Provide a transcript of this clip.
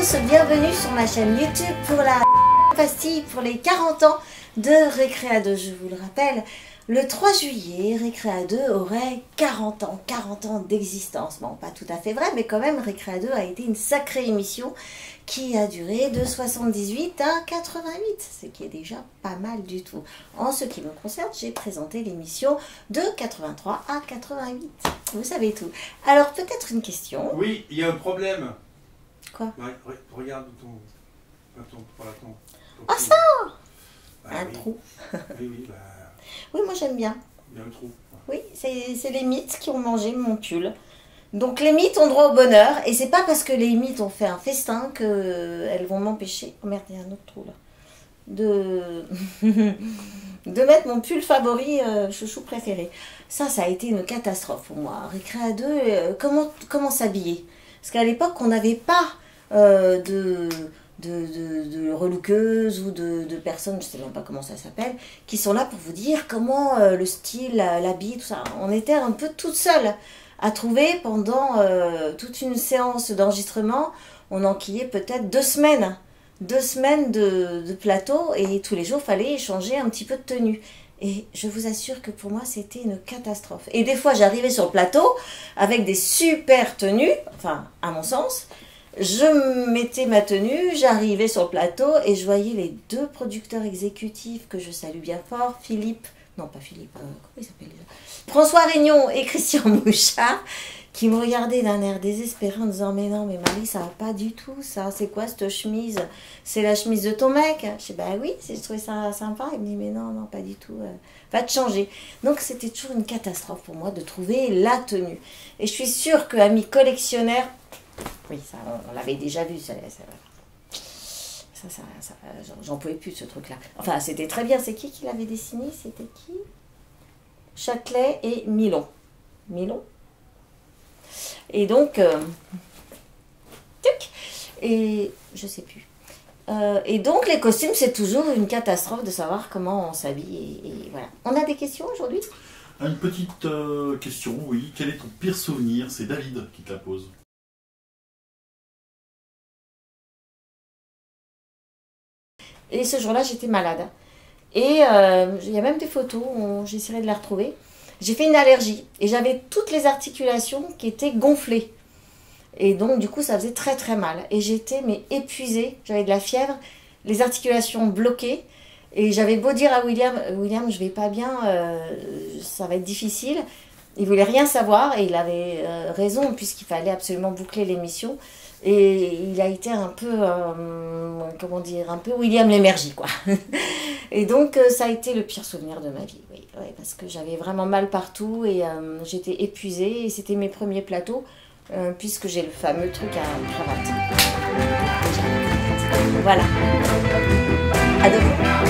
tous, bienvenue sur ma chaîne YouTube pour la pastille pour les 40 ans de Récréa 2. Je vous le rappelle, le 3 juillet, Récréa 2 aurait 40 ans d'existence. Bon, pas tout à fait vrai, mais quand même, Récréa 2 a été une sacrée émission qui a duré de 78 à 88, ce qui est déjà pas mal du tout. En ce qui me concerne, j'ai présenté l'émission de 83 à 88. Vous savez tout. Alors, peut-être une question. Oui, il y a un problème. Quoi? Ouais, regarde ton Ah ça bah, un oui. trou. Oui, bah, Oui, moi j'aime bien. il y a un trou. Oui, c'est les mythes qui ont mangé mon pull. Donc les mythes ont droit au bonheur. Et c'est pas parce que les mythes ont fait un festin qu'elles vont m'empêcher... Oh merde, il y a un autre trou là. De mettre mon pull favori, chouchou préféré. Ça a été une catastrophe pour moi. Récréa 2, comment s'habiller? Parce qu'à l'époque, on n'avait pas de relookeuse ou de personnes, je ne sais même pas comment ça s'appelle, qui sont là pour vous dire comment le style, l'habit, tout ça. On était un peu toutes seules à trouver pendant toute une séance d'enregistrement. On enquillait peut-être 2 semaines. 2 semaines de plateau et tous les jours, il fallait échanger un petit peu de tenue. Et je vous assure que pour moi, c'était une catastrophe. Et des fois, j'arrivais sur le plateau avec des super tenues, enfin, à mon sens. Je mettais ma tenue, j'arrivais sur le plateau et je voyais les 2 producteurs exécutifs que je salue bien fort, Philippe, non pas Philippe, comment il s'appelle déjà, François Régnot et Christian Mouchard, qui me regardaient d'un air désespéré en disant « Mais non, mais Marie, ça va pas du tout, ça. C'est quoi cette chemise? C'est la chemise de ton mec ?» Je dis « Bah oui, je trouvais ça sympa. » Il me dit « Mais non, non, pas du tout. Va te changer. » Donc c'était toujours une catastrophe pour moi de trouver la tenue. Et je suis sûre que amis collectionneurs, oui, ça, on l'avait déjà vu, j'en pouvais plus de ce truc-là. Enfin, c'était très bien. C'est qui l'avait dessiné? C'était qui? Châtelet et Milon. Milon? Et donc, et je sais plus. Et donc, les costumes, c'est toujours une catastrophe de savoir comment on s'habille. Et voilà. On a des questions aujourd'hui? Une petite question, oui. Quel est ton pire souvenir? C'est David qui te la pose. Et ce jour-là, j'étais malade. Et il y a même des photos, j'essaierai de les retrouver. J'ai fait une allergie et j'avais toutes les articulations qui étaient gonflées. Et donc, du coup, ça faisait très très mal. Et j'étais épuisée, j'avais de la fièvre, les articulations bloquées. Et j'avais beau dire à William, je vais pas bien, ça va être difficile. Il voulait rien savoir et il avait raison puisqu'il fallait absolument boucler l'émission. Et il a été un peu, comment dire, un peu William Lémergie, quoi. Et donc, ça a été le pire souvenir de ma vie, oui, parce que j'avais vraiment mal partout et j'étais épuisée. Et c'était mes premiers plateaux, puisque j'ai le fameux truc à cravate. Voilà. À demain.